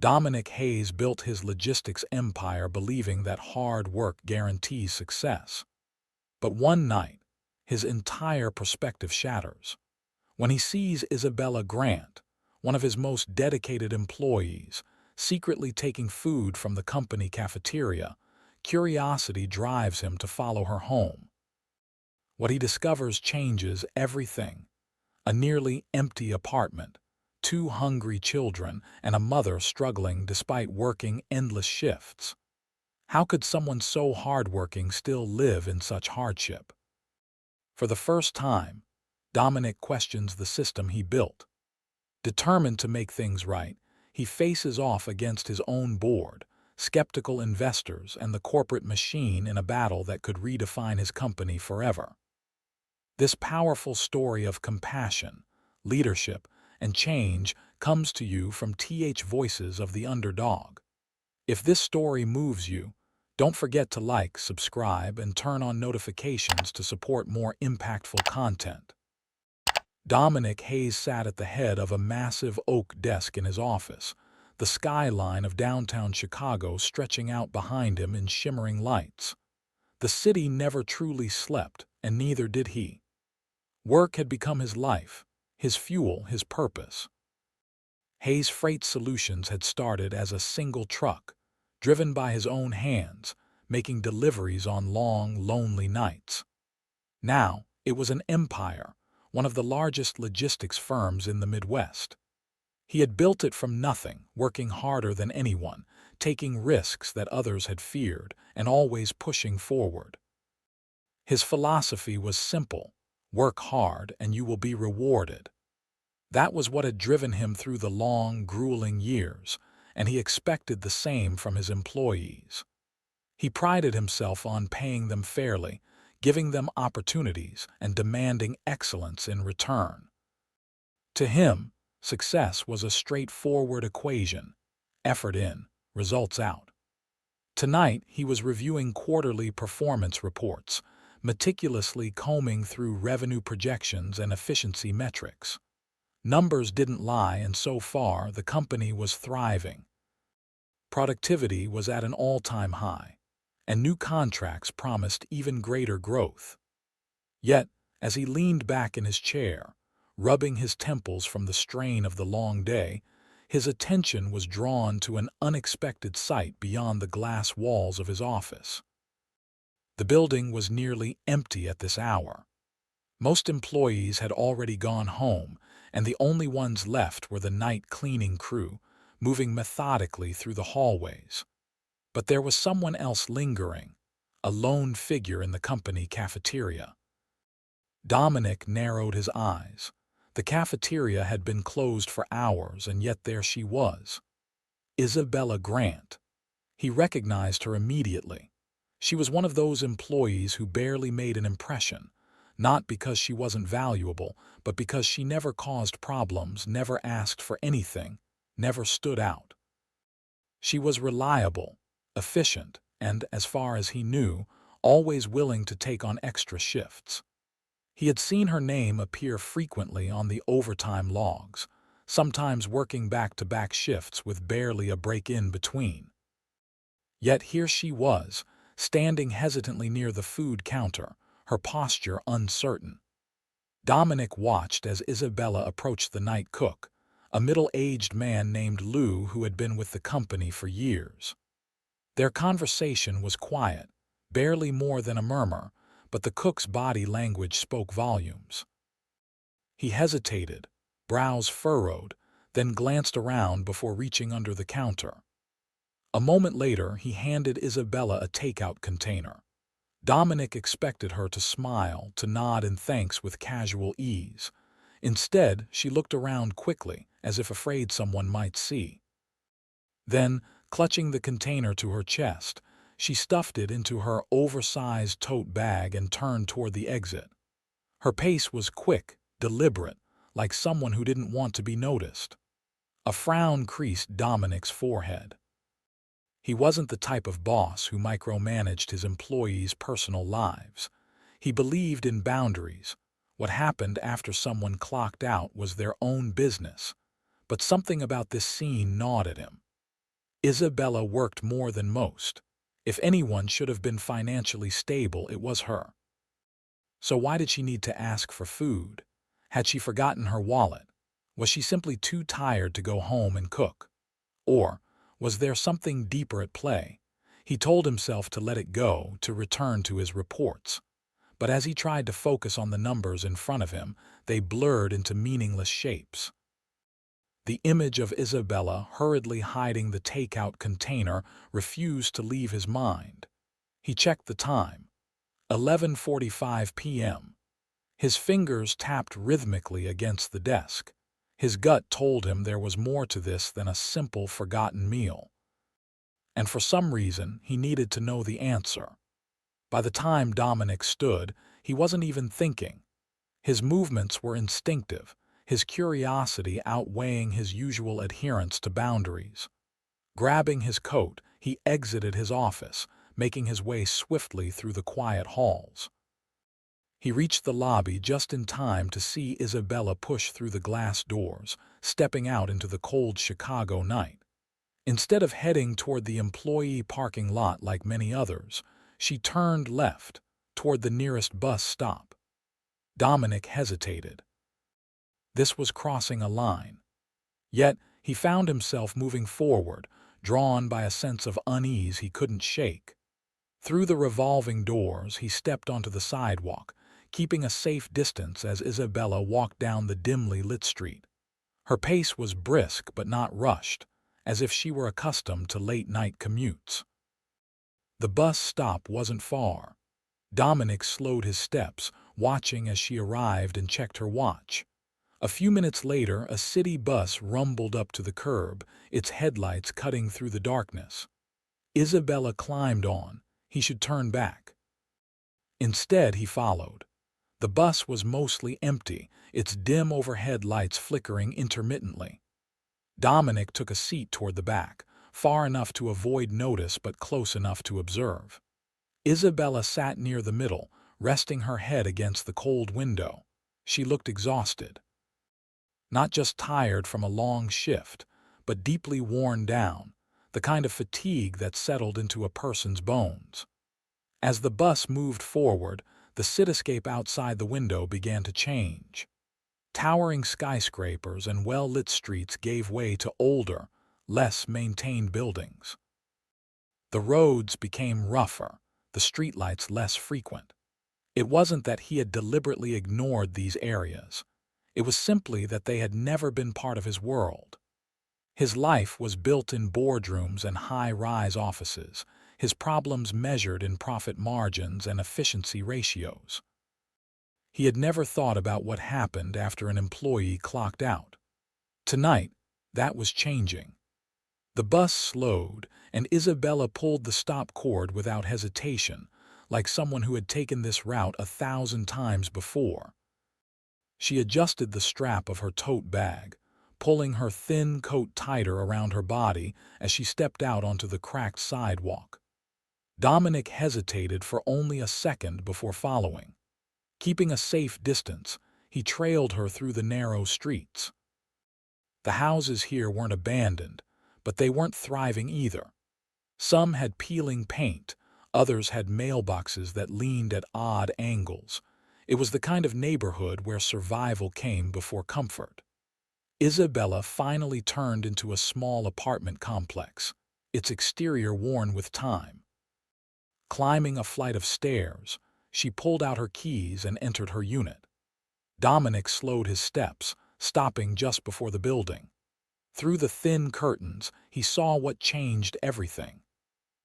Dominic Hayes built his logistics empire believing that hard work guarantees success. But one night, his entire perspective shatters. When he sees Isabella Grant, one of his most dedicated employees, secretly taking food from the company cafeteria, curiosity drives him to follow her home. What he discovers changes everything. A nearly empty apartment, two hungry children, and a mother struggling despite working endless shifts. How could someone so hardworking still live in such hardship? For the first time, Dominic questions the system he built. Determined to make things right, he faces off against his own board, skeptical investors, and the corporate machine in a battle that could redefine his company forever. This powerful story of compassion, leadership, and change comes to you from Voices of the Underdog. If this story moves you, don't forget to like, subscribe, and turn on notifications to support more impactful content. Dominic Hayes sat at the head of a massive oak desk in his office, the skyline of downtown Chicago stretching out behind him in shimmering lights. The city never truly slept, and neither did he. Work had become his life, his fuel, his purpose. Hayes Freight Solutions had started as a single truck, driven by his own hands, making deliveries on long, lonely nights. Now, it was an empire, one of the largest logistics firms in the Midwest. He had built it from nothing, working harder than anyone, taking risks that others had feared, and always pushing forward. His philosophy was simple: work hard and you will be rewarded. That was what had driven him through the long, grueling years, and he expected the same from his employees. He prided himself on paying them fairly, giving them opportunities, and demanding excellence in return. To him, success was a straightforward equation: effort in, results out. Tonight, he was reviewing quarterly performance reports, meticulously combing through revenue projections and efficiency metrics. Numbers didn't lie, and so far, the company was thriving. Productivity was at an all-time high, and new contracts promised even greater growth. Yet, as he leaned back in his chair, rubbing his temples from the strain of the long day, his attention was drawn to an unexpected sight beyond the glass walls of his office. The building was nearly empty at this hour. Most employees had already gone home, and the only ones left were the night cleaning crew, moving methodically through the hallways. But there was someone else lingering, a lone figure in the company cafeteria. Dominic narrowed his eyes. The cafeteria had been closed for hours, and yet there she was. Isabella Grant. He recognized her immediately. She was one of those employees who barely made an impression, not because she wasn't valuable, but because she never caused problems, never asked for anything, never stood out. She was reliable, efficient, and, as far as he knew, always willing to take on extra shifts. He had seen her name appear frequently on the overtime logs, sometimes working back-to-back shifts with barely a break in between. Yet here she was, standing hesitantly near the food counter, her posture uncertain. Dominic watched as Isabella approached the night cook, a middle-aged man named Lou who had been with the company for years. Their conversation was quiet, barely more than a murmur, but the cook's body language spoke volumes. He hesitated, brows furrowed, then glanced around before reaching under the counter. A moment later, he handed Isabella a takeout container. Dominic expected her to smile, to nod in thanks with casual ease. Instead, she looked around quickly, as if afraid someone might see. Then, clutching the container to her chest, she stuffed it into her oversized tote bag and turned toward the exit. Her pace was quick, deliberate, like someone who didn't want to be noticed. A frown creased Dominic's forehead. He wasn't the type of boss who micromanaged his employees' personal lives. He believed in boundaries. What happened after someone clocked out was their own business. But something about this scene gnawed at him. Isabella worked more than most. If anyone should have been financially stable, it was her. So why did she need to ask for food? Had she forgotten her wallet? Was she simply too tired to go home and cook? Or was there something deeper at play? He told himself to let it go, to return to his reports. But as he tried to focus on the numbers in front of him, they blurred into meaningless shapes. The image of Isabella hurriedly hiding the takeout container refused to leave his mind. He checked the time. 11:45 p.m. His fingers tapped rhythmically against the desk. His gut told him there was more to this than a simple forgotten meal. And for some reason, he needed to know the answer. By the time Dominic stood, he wasn't even thinking. His movements were instinctive, his curiosity outweighing his usual adherence to boundaries. Grabbing his coat, he exited his office, making his way swiftly through the quiet halls. He reached the lobby just in time to see Isabella push through the glass doors, stepping out into the cold Chicago night. Instead of heading toward the employee parking lot like many others, she turned left, toward the nearest bus stop. Dominic hesitated. This was crossing a line. Yet he found himself moving forward, drawn by a sense of unease he couldn't shake. Through the revolving doors, he stepped onto the sidewalk, keeping a safe distance as Isabella walked down the dimly lit street. Her pace was brisk but not rushed, as if she were accustomed to late-night commutes. The bus stop wasn't far. Dominic slowed his steps, watching as she arrived and checked her watch. A few minutes later, a city bus rumbled up to the curb, its headlights cutting through the darkness. Isabella climbed on. He should turn back. Instead, he followed. The bus was mostly empty, its dim overhead lights flickering intermittently. Dominic took a seat toward the back, far enough to avoid notice but close enough to observe. Isabella sat near the middle, resting her head against the cold window. She looked exhausted. Not just tired from a long shift, but deeply worn down, the kind of fatigue that settled into a person's bones. As the bus moved forward, the cityscape outside the window began to change. Towering skyscrapers and well-lit streets gave way to older, less maintained buildings. The roads became rougher, the streetlights less frequent. It wasn't that he had deliberately ignored these areas. It was simply that they had never been part of his world. His life was built in boardrooms and high-rise offices, his problems measured in profit margins and efficiency ratios. He had never thought about what happened after an employee clocked out. Tonight, that was changing. The bus slowed, and Isabella pulled the stop cord without hesitation, like someone who had taken this route 1,000 times before. She adjusted the strap of her tote bag, pulling her thin coat tighter around her body as she stepped out onto the cracked sidewalk. Dominic hesitated for only a second before following. Keeping a safe distance, he trailed her through the narrow streets. The houses here weren't abandoned, but they weren't thriving either. Some had peeling paint, others had mailboxes that leaned at odd angles. It was the kind of neighborhood where survival came before comfort. Isabella finally turned into a small apartment complex, its exterior worn with time. Climbing a flight of stairs, she pulled out her keys and entered her unit. Dominic slowed his steps, stopping just before the building. Through the thin curtains, he saw what changed everything.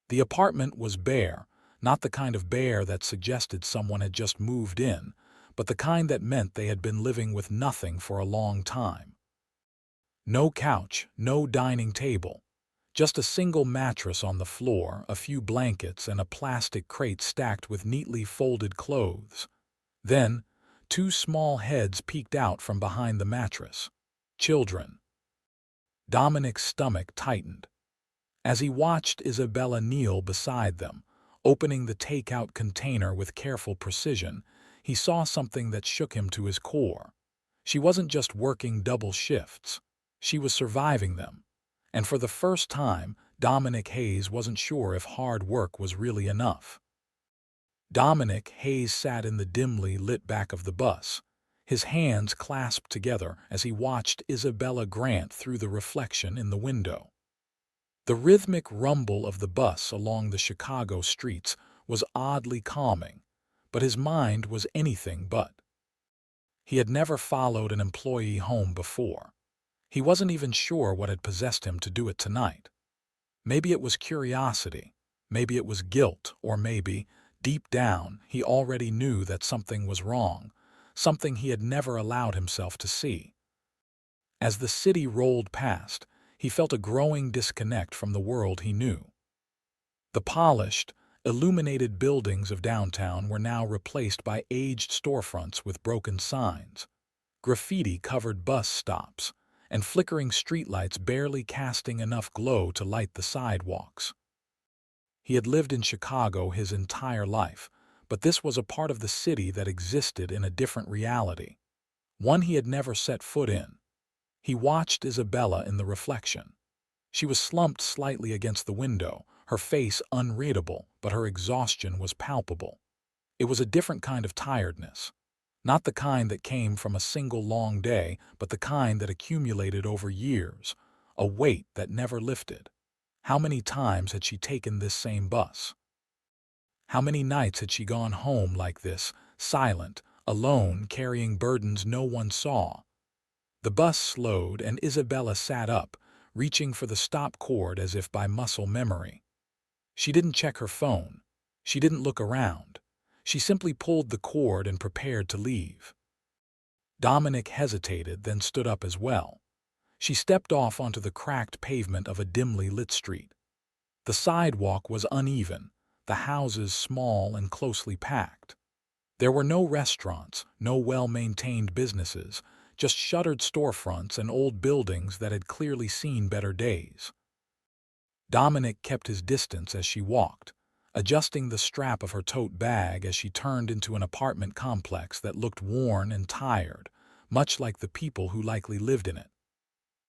The apartment was bare, not the kind of bare that suggested someone had just moved in, but the kind that meant they had been living with nothing for a long time. No couch, no dining table. Just a single mattress on the floor, a few blankets, and a plastic crate stacked with neatly folded clothes. Then, two small heads peeked out from behind the mattress. Children. Dominic's stomach tightened. As he watched Isabella kneel beside them, opening the takeout container with careful precision, he saw something that shook him to his core. She wasn't just working double shifts. She was surviving them. And for the first time, Dominic Hayes wasn't sure if hard work was really enough. Dominic Hayes sat in the dimly lit back of the bus, his hands clasped together as he watched Isabella Grant through the reflection in the window. The rhythmic rumble of the bus along the Chicago streets was oddly calming, but his mind was anything but. He had never followed an employee home before. He wasn't even sure what had possessed him to do it tonight. Maybe it was curiosity, maybe it was guilt, or maybe, deep down, he already knew that something was wrong, something he had never allowed himself to see. As the city rolled past, he felt a growing disconnect from the world he knew. The polished, illuminated buildings of downtown were now replaced by aged storefronts with broken signs, graffiti-covered bus stops, and flickering streetlights barely casting enough glow to light the sidewalks. He had lived in Chicago his entire life, but this was a part of the city that existed in a different reality, one he had never set foot in. He watched Isabella in the reflection. She was slumped slightly against the window, her face unreadable, but her exhaustion was palpable. It was a different kind of tiredness. Not the kind that came from a single long day, but the kind that accumulated over years, a weight that never lifted. How many times had she taken this same bus? How many nights had she gone home like this, silent, alone, carrying burdens no one saw? The bus slowed and Isabella sat up, reaching for the stop cord as if by muscle memory. She didn't check her phone. She didn't look around. She simply pulled the cord and prepared to leave. Dominic hesitated, then stood up as well. She stepped off onto the cracked pavement of a dimly lit street. The sidewalk was uneven, the houses small and closely packed. There were no restaurants, no well-maintained businesses, just shuttered storefronts and old buildings that had clearly seen better days. Dominic kept his distance as she walked, adjusting the strap of her tote bag as she turned into an apartment complex that looked worn and tired, much like the people who likely lived in it.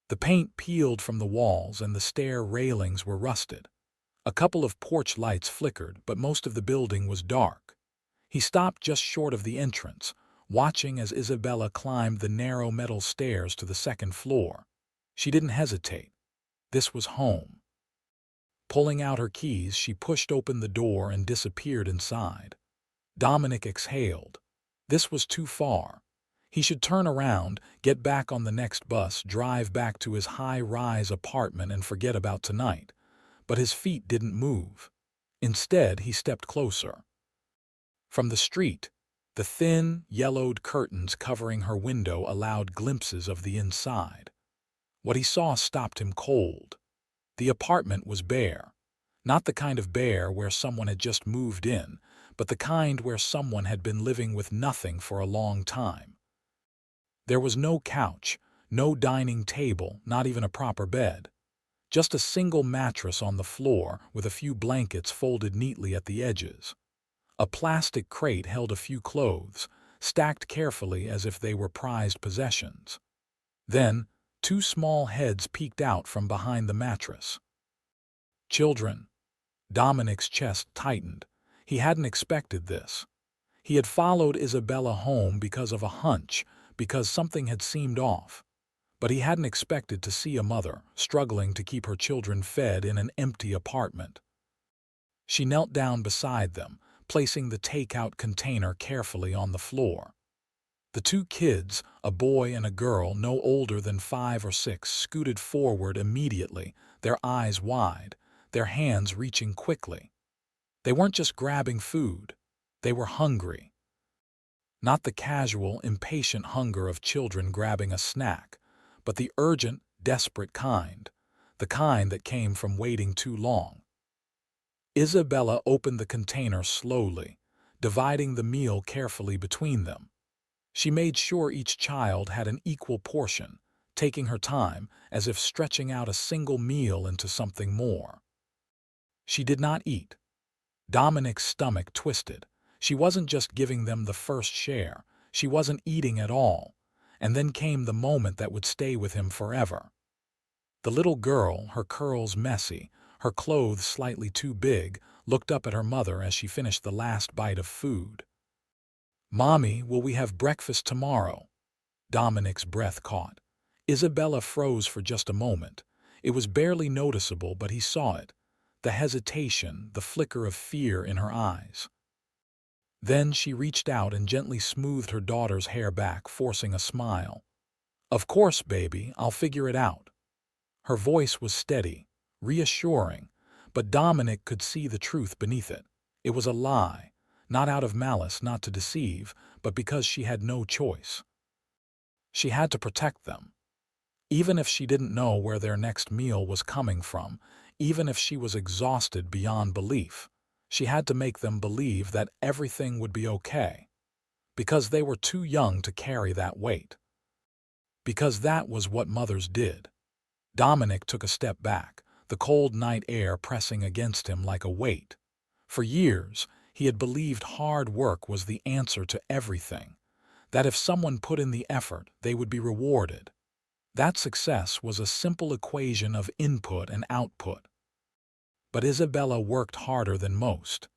The paint peeled from the walls and the stair railings were rusted. A couple of porch lights flickered, but most of the building was dark. He stopped just short of the entrance, watching as Isabella climbed the narrow metal stairs to the second floor. She didn't hesitate. This was home. Pulling out her keys, she pushed open the door and disappeared inside. Dominic exhaled. This was too far. He should turn around, get back on the next bus, drive back to his high-rise apartment and forget about tonight. But his feet didn't move. Instead, he stepped closer. From the street, the thin, yellowed curtains covering her window allowed glimpses of the inside. What he saw stopped him cold. The apartment was bare. Not the kind of bare where someone had just moved in, but the kind where someone had been living with nothing for a long time. There was no couch, no dining table, not even a proper bed. Just a single mattress on the floor with a few blankets folded neatly at the edges. A plastic crate held a few clothes, stacked carefully as if they were prized possessions. Then, two small heads peeked out from behind the mattress. Children. Dominic's chest tightened. He hadn't expected this. He had followed Isabella home because of a hunch, because something had seemed off. But he hadn't expected to see a mother struggling to keep her children fed in an empty apartment. She knelt down beside them, placing the takeout container carefully on the floor. The two kids, a boy and a girl no older than 5 or 6, scooted forward immediately, their eyes wide, their hands reaching quickly. They weren't just grabbing food. They were hungry. Not the casual, impatient hunger of children grabbing a snack, but the urgent, desperate kind, the kind that came from waiting too long. Isabella opened the container slowly, dividing the meal carefully between them. She made sure each child had an equal portion, taking her time, as if stretching out a single meal into something more. She did not eat. Dominic's stomach twisted. She wasn't just giving them the first share, she wasn't eating at all. And then came the moment that would stay with him forever. The little girl, her curls messy, her clothes slightly too big, looked up at her mother as she finished the last bite of food. "Mommy, will we have breakfast tomorrow?" Dominic's breath caught. Isabella froze for just a moment. It was barely noticeable, but he saw it. The hesitation, the flicker of fear in her eyes. Then she reached out and gently smoothed her daughter's hair back, forcing a smile. "Of course, baby, I'll figure it out." Her voice was steady, reassuring, but Dominic could see the truth beneath it. It was a lie, not out of malice, not to deceive, but because she had no choice. She had to protect them. Even if she didn't know where their next meal was coming from, even if she was exhausted beyond belief, she had to make them believe that everything would be okay. Because they were too young to carry that weight. Because that was what mothers did. Dominic took a step back, the cold night air pressing against him like a weight. For years, he had believed hard work was the answer to everything, that if someone put in the effort, they would be rewarded. That success was a simple equation of input and output. But Isabella worked harder than most.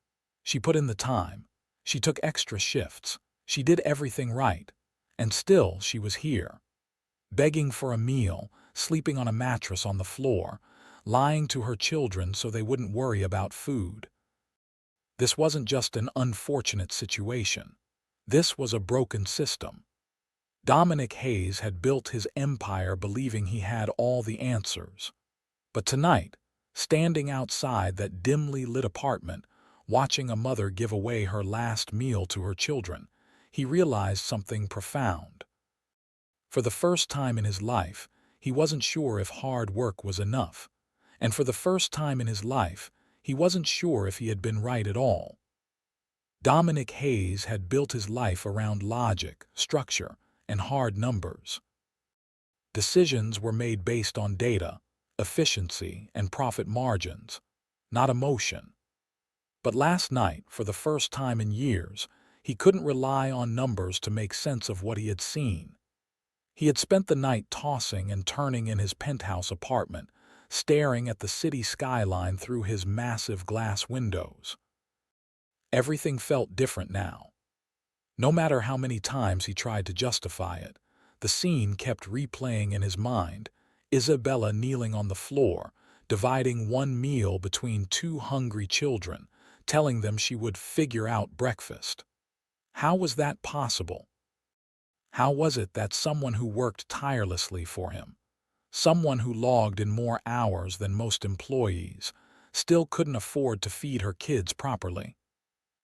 She put in the time. She took extra shifts. She did everything right. And still she was here, begging for a meal, sleeping on a mattress on the floor, lying to her children so they wouldn't worry about food. This wasn't just an unfortunate situation. This was a broken system. Dominic Hayes had built his empire believing he had all the answers. But tonight, standing outside that dimly lit apartment, watching a mother give away her last meal to her children, he realized something profound. For the first time in his life, he wasn't sure if hard work was enough. And for the first time in his life, he wasn't sure if he had been right at all. Dominic Hayes had built his life around logic, structure, and hard numbers. Decisions were made based on data, efficiency, and profit margins, not emotion. But last night, for the first time in years, he couldn't rely on numbers to make sense of what he had seen. He had spent the night tossing and turning in his penthouse apartment, staring at the city skyline through his massive glass windows. Everything felt different now. No matter how many times he tried to justify it, the scene kept replaying in his mind, Isabella kneeling on the floor, dividing one meal between two hungry children, telling them she would figure out breakfast. How was that possible? How was it that someone who worked tirelessly for him, someone who logged in more hours than most employees, still couldn't afford to feed her kids properly?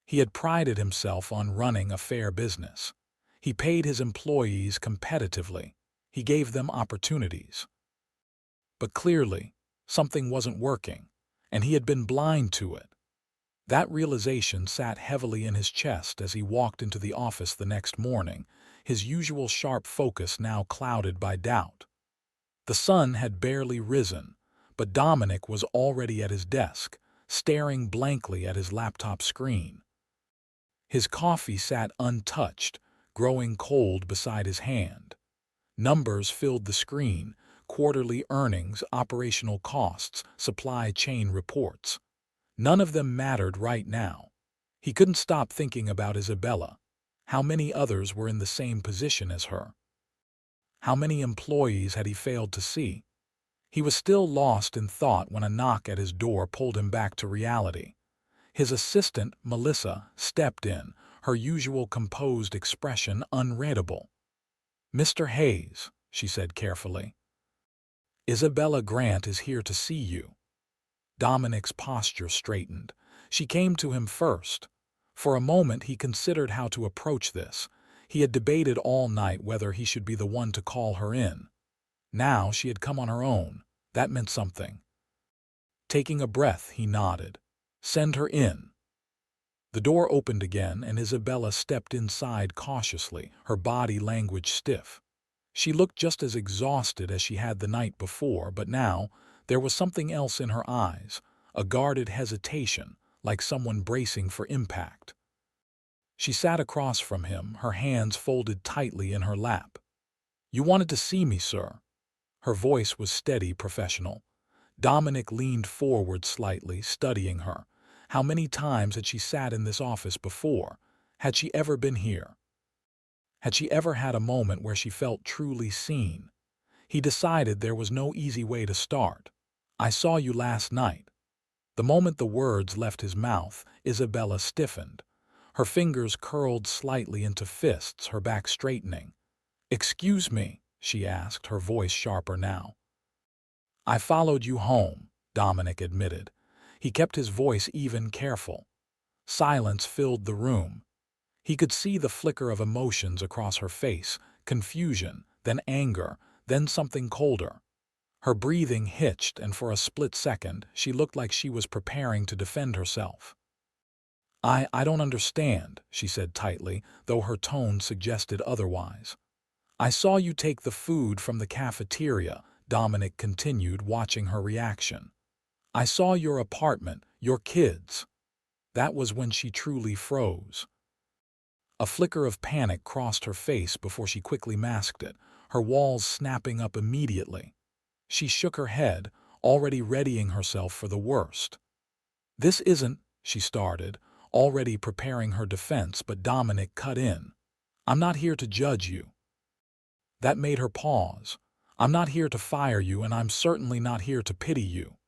He had prided himself on running a fair business. He paid his employees competitively. He gave them opportunities. But clearly, something wasn't working, and he had been blind to it. That realization sat heavily in his chest as he walked into the office the next morning, his usual sharp focus now clouded by doubt. The sun had barely risen, but Dominic was already at his desk, staring blankly at his laptop screen. His coffee sat untouched, growing cold beside his hand. Numbers filled the screen: quarterly earnings, operational costs, supply chain reports. None of them mattered right now. He couldn't stop thinking about Isabella. How many others were in the same position as her? How many employees had he failed to see? He was still lost in thought when a knock at his door pulled him back to reality. His assistant, Melissa, stepped in, her usual composed expression unreadable. "Mr. Hayes," she said carefully, "Isabella Grant is here to see you." Dominic's posture straightened. She came to him first. For a moment he considered how to approach this. He had debated all night whether he should be the one to call her in. Now she had come on her own. That meant something. Taking a breath, he nodded. "Send her in." The door opened again, and Isabella stepped inside cautiously, her body language stiff. She looked just as exhausted as she had the night before, but now there was something else in her eyes, a guarded hesitation, like someone bracing for impact. She sat across from him, her hands folded tightly in her lap. "You wanted to see me, sir." Her voice was steady, professional. Dominic leaned forward slightly, studying her. How many times had she sat in this office before? Had she ever been here? Had she ever had a moment where she felt truly seen? He decided there was no easy way to start. "I saw you last night." The moment the words left his mouth, Isabella stiffened. Her fingers curled slightly into fists, her back straightening. "Excuse me," she asked, her voice sharper now. "I followed you home," Dominic admitted. He kept his voice even, careful. Silence filled the room. He could see the flicker of emotions across her face, confusion, then anger, then something colder. Her breathing hitched, and for a split second, she looked like she was preparing to defend herself. I don't understand," she said tightly, though her tone suggested otherwise. "I saw you take the food from the cafeteria," Dominic continued, watching her reaction. "I saw your apartment, your kids." That was when she truly froze. A flicker of panic crossed her face before she quickly masked it, her walls snapping up immediately. She shook her head, already readying herself for the worst. "This isn't," she started, already preparing her defense, but Dominic cut in. "I'm not here to judge you." That made her pause. "I'm not here to fire you, and I'm certainly not here to pity you."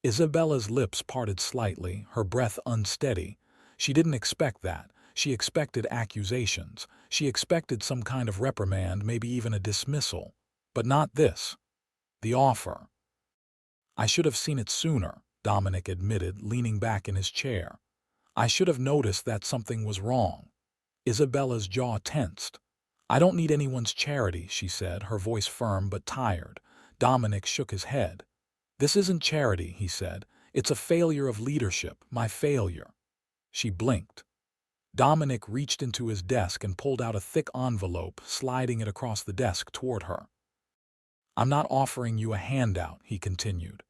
Isabella's lips parted slightly, her breath unsteady. She didn't expect that. She expected accusations. She expected some kind of reprimand, maybe even a dismissal. But not this. The offer. "I should have seen it sooner," Dominic admitted, leaning back in his chair. "I should have noticed that something was wrong." Isabella's jaw tensed. "I don't need anyone's charity," she said, her voice firm but tired. Dominic shook his head. "This isn't charity," he said. "It's a failure of leadership, my failure." She blinked. Dominic reached into his desk and pulled out a thick envelope, sliding it across the desk toward her. "I'm not offering you a handout," he continued.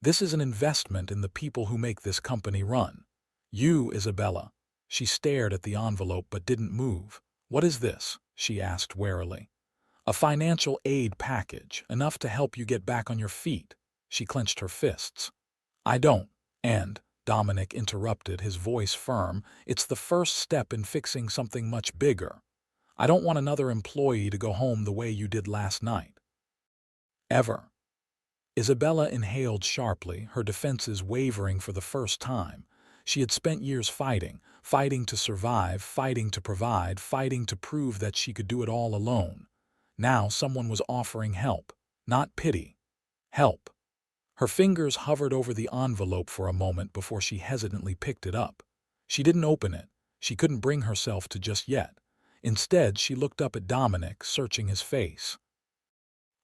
"This is an investment in the people who make this company run. You, Isabella." She stared at the envelope but didn't move. "What is this?" she asked warily. "A financial aid package, enough to help you get back on your feet." She clenched her fists. "I don't." And Dominic interrupted, his voice firm. "It's the first step in fixing something much bigger. I don't want another employee to go home the way you did last night. Ever." Isabella inhaled sharply, her defenses wavering for the first time. She had spent years fighting to survive, fighting to provide, fighting to prove that she could do it all alone. Now someone was offering help, not pity. Help. Her fingers hovered over the envelope for a moment before she hesitantly picked it up. She didn't open it. She couldn't bring herself to just yet. Instead, she looked up at Dominic, searching his face.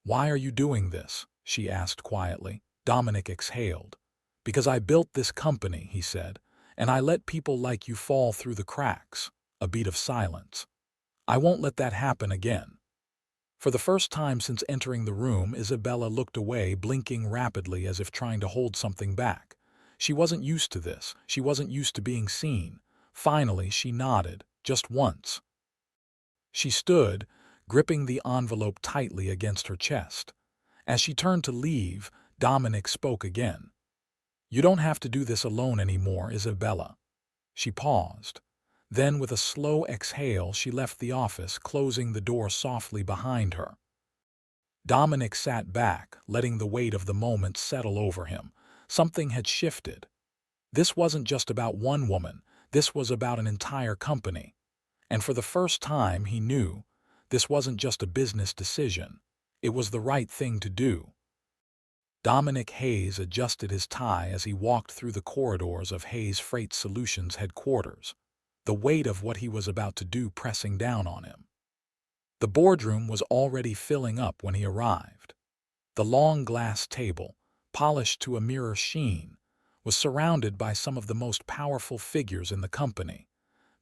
"Why are you doing this?" she asked quietly. Dominic exhaled. "Because I built this company," he said, "and I let people like you fall through the cracks." A beat of silence. "I won't let that happen again." For the first time since entering the room, Isabella looked away, blinking rapidly as if trying to hold something back. She wasn't used to this. She wasn't used to being seen. Finally, she nodded, just once. She stood, gripping the envelope tightly against her chest. As she turned to leave, Dominic spoke again. "You don't have to do this alone anymore, Isabella." She paused. Then, with a slow exhale, she left the office, closing the door softly behind her. Dominic sat back, letting the weight of the moment settle over him. Something had shifted. This wasn't just about one woman. This was about an entire company. And for the first time, he knew this wasn't just a business decision. It was the right thing to do. Dominic Hayes adjusted his tie as he walked through the corridors of Hayes Freight Solutions headquarters, the weight of what he was about to do pressing down on him. The boardroom was already filling up when he arrived. The long glass table, polished to a mirror sheen, was surrounded by some of the most powerful figures in the company,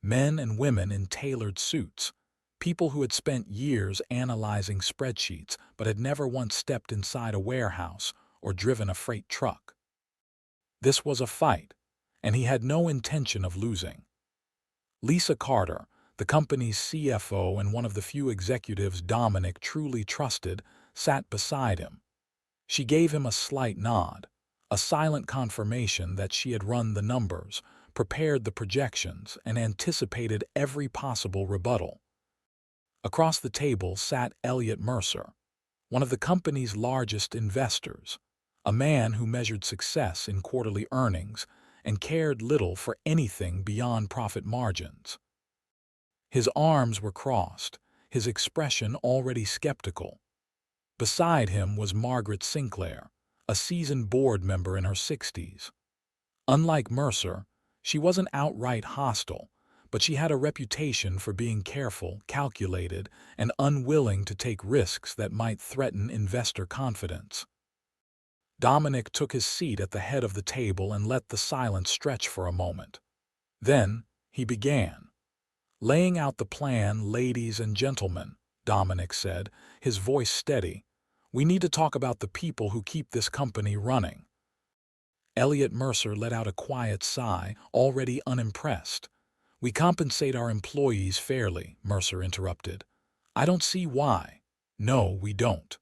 men and women in tailored suits, people who had spent years analyzing spreadsheets but had never once stepped inside a warehouse or driven a freight truck. This was a fight, and he had no intention of losing. Lisa Carter, the company's CFO and one of the few executives Dominic truly trusted, sat beside him. She gave him a slight nod, a silent confirmation that she had run the numbers, prepared the projections, and anticipated every possible rebuttal. Across the table sat Elliot Mercer, one of the company's largest investors, a man who measured success in quarterly earnings and cared little for anything beyond profit margins. His arms were crossed, his expression already skeptical. Beside him was Margaret Sinclair, a seasoned board member in her 60s. Unlike Mercer, she wasn't outright hostile, but she had a reputation for being careful, calculated, and unwilling to take risks that might threaten investor confidence. Dominic took his seat at the head of the table and let the silence stretch for a moment. Then he began. "Laying out the plan, ladies and gentlemen," Dominic said, his voice steady. "We need to talk about the people who keep this company running." Elliot Mercer let out a quiet sigh, already unimpressed. "We compensate our employees fairly," Mercer interrupted. "I don't see why." "No, we don't."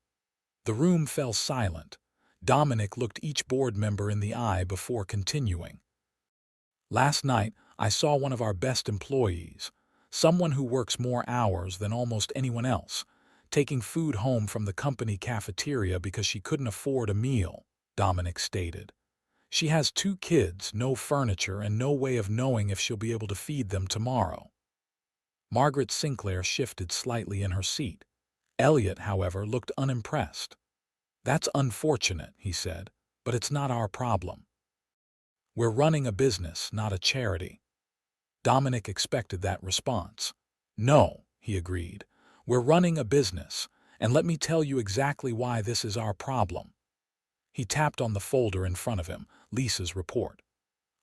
The room fell silent. Dominic looked each board member in the eye before continuing. "Last night, I saw one of our best employees, someone who works more hours than almost anyone else, taking food home from the company cafeteria because she couldn't afford a meal," Dominic stated. "She has 2 kids, no furniture, and no way of knowing if she'll be able to feed them tomorrow." Margaret Sinclair shifted slightly in her seat. Elliot, however, looked unimpressed. "That's unfortunate," he said, "but it's not our problem. We're running a business, not a charity." Dominic expected that response. "No," he agreed, "we're running a business, and let me tell you exactly why this is our problem." He tapped on the folder in front of him, Lisa's report.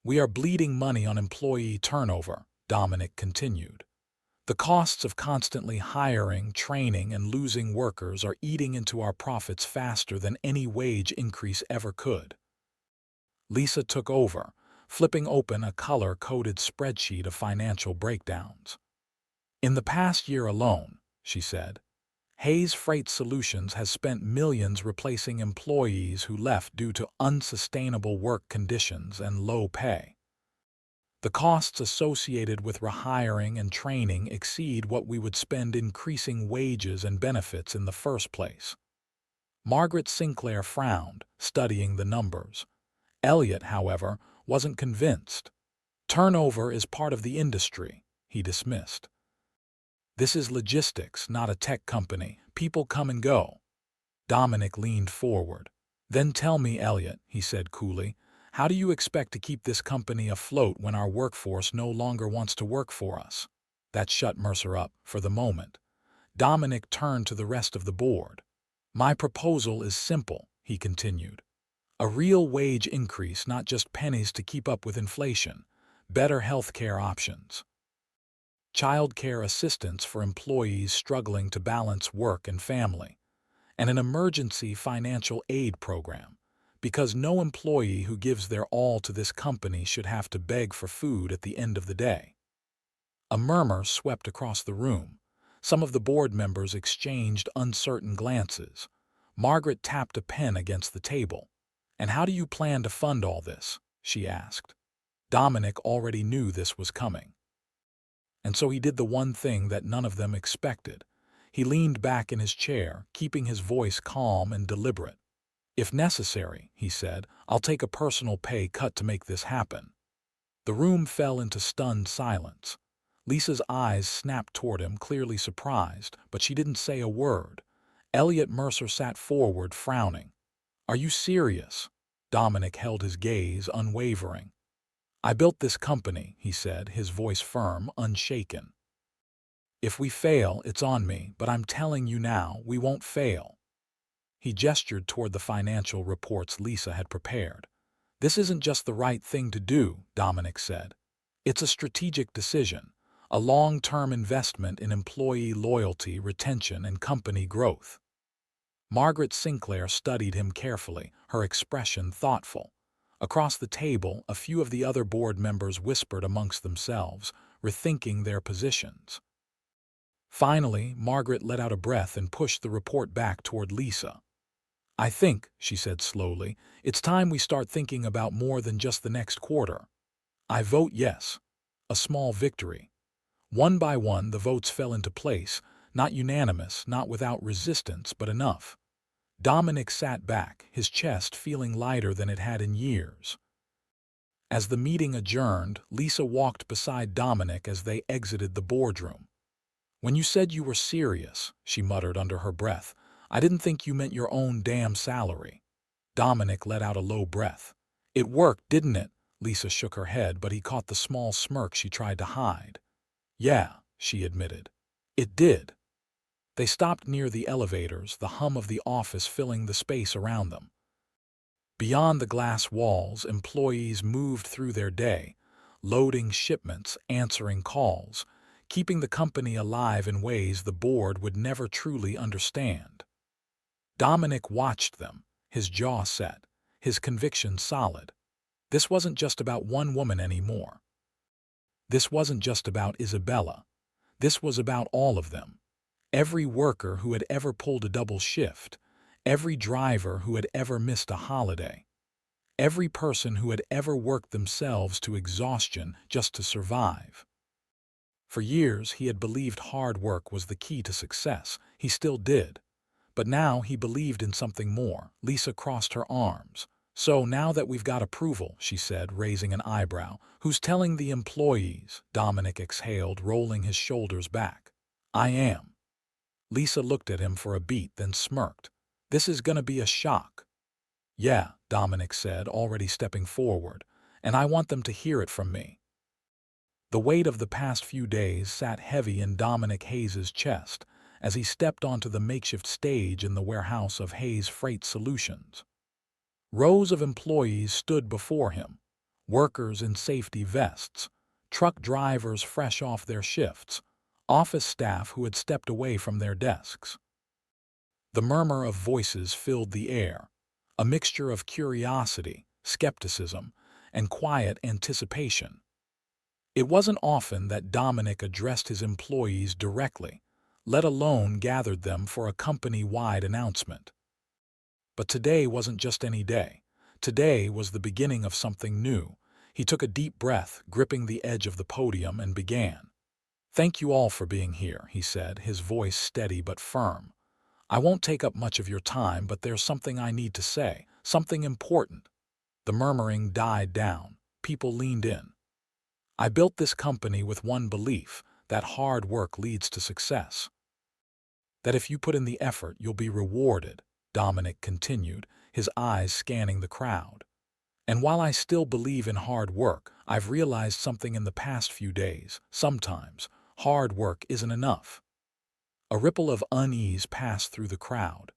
"We are bleeding money on employee turnover," Dominic continued. "The costs of constantly hiring, training, and losing workers are eating into our profits faster than any wage increase ever could." Lisa took over, flipping open a color-coded spreadsheet of financial breakdowns. "In the past year alone," she said, "Hayes Freight Solutions has spent millions replacing employees who left due to unsustainable work conditions and low pay. The costs associated with rehiring and training exceed what we would spend increasing wages and benefits in the first place." Margaret Sinclair frowned, studying the numbers. Elliot, however, wasn't convinced. "Turnover is part of the industry," he dismissed. "This is logistics, not a tech company. People come and go." Dominic leaned forward. "Then tell me, Elliot," he said coolly, "how do you expect to keep this company afloat when our workforce no longer wants to work for us?" That shut Mercer up, for the moment. Dominic turned to the rest of the board. "My proposal is simple," he continued. "A real wage increase, not just pennies to keep up with inflation. Better health care options. Child care assistance for employees struggling to balance work and family. And an emergency financial aid program, because no employee who gives their all to this company should have to beg for food at the end of the day." A murmur swept across the room. Some of the board members exchanged uncertain glances. Margaret tapped a pen against the table. "And how do you plan to fund all this?" she asked. Dominic already knew this was coming. And so he did the one thing that none of them expected. He leaned back in his chair, keeping his voice calm and deliberate. "If necessary," he said, "I'll take a personal pay cut to make this happen." The room fell into stunned silence. Lisa's eyes snapped toward him, clearly surprised, but she didn't say a word. Elliot Mercer sat forward, frowning. "Are you serious?" Dominic held his gaze, unwavering. "I built this company," he said, his voice firm, unshaken. "If we fail, it's on me, but I'm telling you now, we won't fail." He gestured toward the financial reports Lisa had prepared. "This isn't just the right thing to do," Dominic said. "It's a strategic decision, a long-term investment in employee loyalty, retention, and company growth." Margaret Sinclair studied him carefully, her expression thoughtful. Across the table, a few of the other board members whispered amongst themselves, rethinking their positions. Finally, Margaret let out a breath and pushed the report back toward Lisa. "I think," she said slowly, "it's time we start thinking about more than just the next quarter." "I vote yes." A small victory. One by one, the votes fell into place, not unanimous, not without resistance, but enough. Dominic sat back, his chest feeling lighter than it had in years. As the meeting adjourned, Lisa walked beside Dominic as they exited the boardroom. "When you said you were serious," she muttered under her breath, "I didn't think you meant your own damn salary." Dominic let out a low breath. "It worked, didn't it?" Lisa shook her head, but he caught the small smirk she tried to hide. "Yeah," she admitted. "It did." They stopped near the elevators, the hum of the office filling the space around them. Beyond the glass walls, employees moved through their day, loading shipments, answering calls, keeping the company alive in ways the board would never truly understand. Dominic watched them, his jaw set, his conviction solid. This wasn't just about one woman anymore. This wasn't just about Isabella. This was about all of them. Every worker who had ever pulled a double shift, every driver who had ever missed a holiday, every person who had ever worked themselves to exhaustion just to survive. For years, he had believed hard work was the key to success. He still did. But now he believed in something more. Lisa crossed her arms. "So now that we've got approval," she said, raising an eyebrow, "who's telling the employees?" Dominic exhaled, rolling his shoulders back. "I am." Lisa looked at him for a beat, then smirked. "This is gonna be a shock." "Yeah," Dominic said, already stepping forward, "and I want them to hear it from me." The weight of the past few days sat heavy in Dominic Hayes's chest as he stepped onto the makeshift stage in the warehouse of Hayes Freight Solutions. Rows of employees stood before him, workers in safety vests, truck drivers fresh off their shifts, office staff who had stepped away from their desks. The murmur of voices filled the air, a mixture of curiosity, skepticism, and quiet anticipation. It wasn't often that Dominic addressed his employees directly, let alone gathered them for a company-wide announcement. But today wasn't just any day. Today was the beginning of something new. He took a deep breath, gripping the edge of the podium, and began. "Thank you all for being here," he said, his voice steady but firm. "I won't take up much of your time, but there's something I need to say, something important." The murmuring died down. People leaned in. "I built this company with one belief, that hard work leads to success. That if you put in the effort, you'll be rewarded," Dominic continued, his eyes scanning the crowd. "And while I still believe in hard work, I've realized something in the past few days. Sometimes, hard work isn't enough." A ripple of unease passed through the crowd.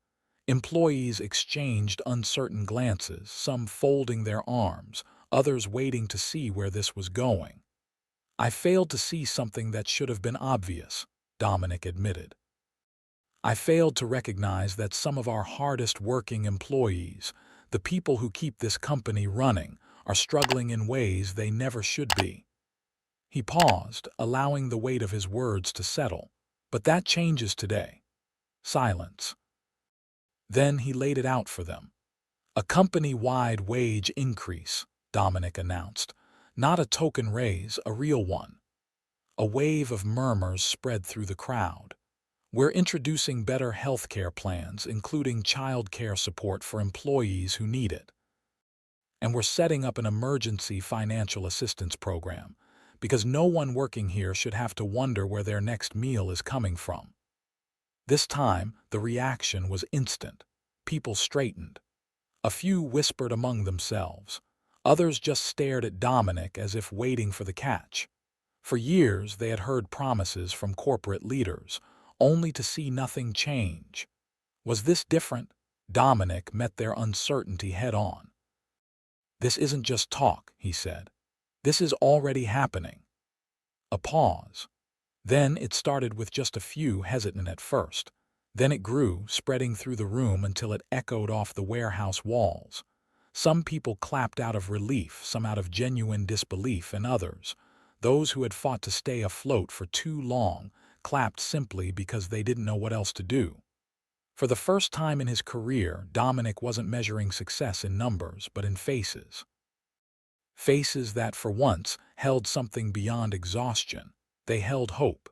Employees exchanged uncertain glances, some folding their arms, others waiting to see where this was going. "I failed to see something that should have been obvious," Dominic admitted. "I failed to recognize that some of our hardest working employees, the people who keep this company running, are struggling in ways they never should be." He paused, allowing the weight of his words to settle. "But that changes today." Silence. Then he laid it out for them. "A company-wide wage increase," Dominic announced. "Not a token raise, a real one." A wave of murmurs spread through the crowd. "We're introducing better health care plans, including child care support for employees who need it. And we're setting up an emergency financial assistance program, because no one working here should have to wonder where their next meal is coming from." This time, the reaction was instant. People straightened. A few whispered among themselves. Others just stared at Dominic as if waiting for the catch. For years, they had heard promises from corporate leaders, only to see nothing change. Was this different? Dominic met their uncertainty head-on. "This isn't just talk," he said. "This is already happening." A pause. Then it started with just a few hesitant at first. Then it grew, spreading through the room until it echoed off the warehouse walls. Some people clapped out of relief, some out of genuine disbelief, and others, those who had fought to stay afloat for too long, clapped simply because they didn't know what else to do. For the first time in his career, Dominic wasn't measuring success in numbers, but in faces. Faces that, for once, held something beyond exhaustion. They held hope.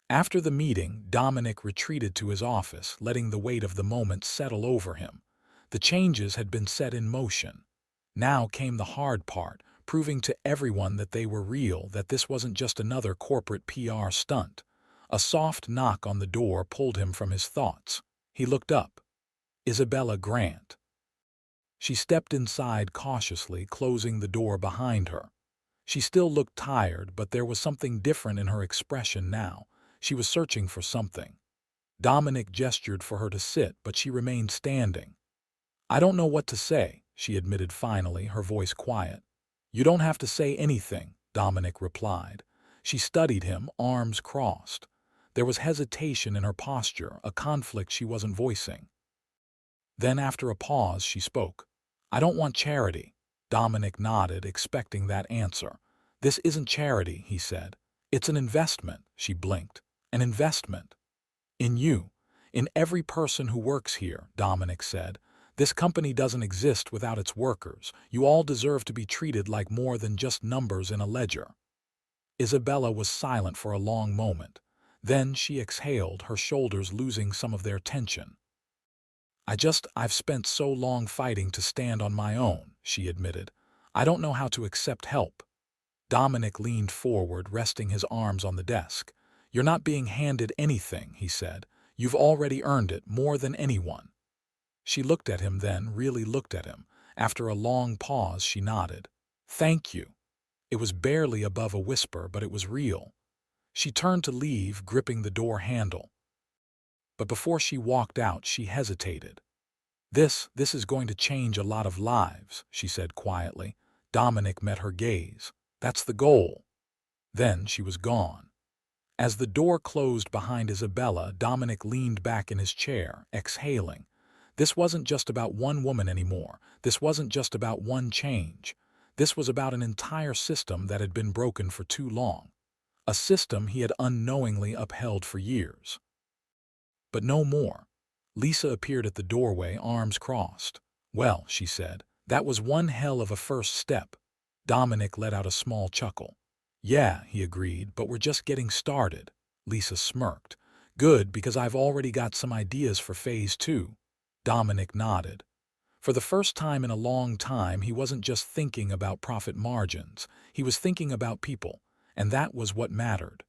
After the meeting, Dominic retreated to his office, letting the weight of the moment settle over him. The changes had been set in motion. Now came the hard part, proving to everyone that they were real, that this wasn't just another corporate PR stunt. A soft knock on the door pulled him from his thoughts. He looked up. Isabella Grant. She stepped inside cautiously, closing the door behind her. She still looked tired, but there was something different in her expression now. She was searching for something. Dominic gestured for her to sit, but she remained standing. "I don't know what to say," she admitted finally, her voice quiet. "You don't have to say anything," Dominic replied. She studied him, arms crossed. There was hesitation in her posture, a conflict she wasn't voicing. Then, after a pause, she spoke. "I don't want charity." Dominic nodded, expecting that answer. "This isn't charity," he said. "It's an investment," she blinked. "An investment." "In you. In every person who works here," Dominic said. "This company doesn't exist without its workers. You all deserve to be treated like more than just numbers in a ledger." Isabella was silent for a long moment. Then she exhaled, her shoulders losing some of their tension. I've spent so long fighting to stand on my own," she admitted. "I don't know how to accept help." Dominic leaned forward, resting his arms on the desk. "You're not being handed anything," he said. "You've already earned it, more than anyone." She looked at him then, really looked at him. After a long pause, she nodded. "Thank you." It was barely above a whisper, but it was real. She turned to leave, gripping the door handle. But before she walked out, she hesitated. This is going to change a lot of lives," she said quietly. Dominic met her gaze. "That's the goal." Then she was gone. As the door closed behind Isabella, Dominic leaned back in his chair, exhaling. This wasn't just about one woman anymore. This wasn't just about one change. This was about an entire system that had been broken for too long. A system he had unknowingly upheld for years. But no more. Lisa appeared at the doorway, arms crossed. "Well," she said, "that was one hell of a first step." Dominic let out a small chuckle. "Yeah," he agreed, "but we're just getting started." Lisa smirked. "Good, because I've already got some ideas for phase 2. Dominic nodded. For the first time in a long time, he wasn't just thinking about profit margins. He was thinking about people, and that was what mattered.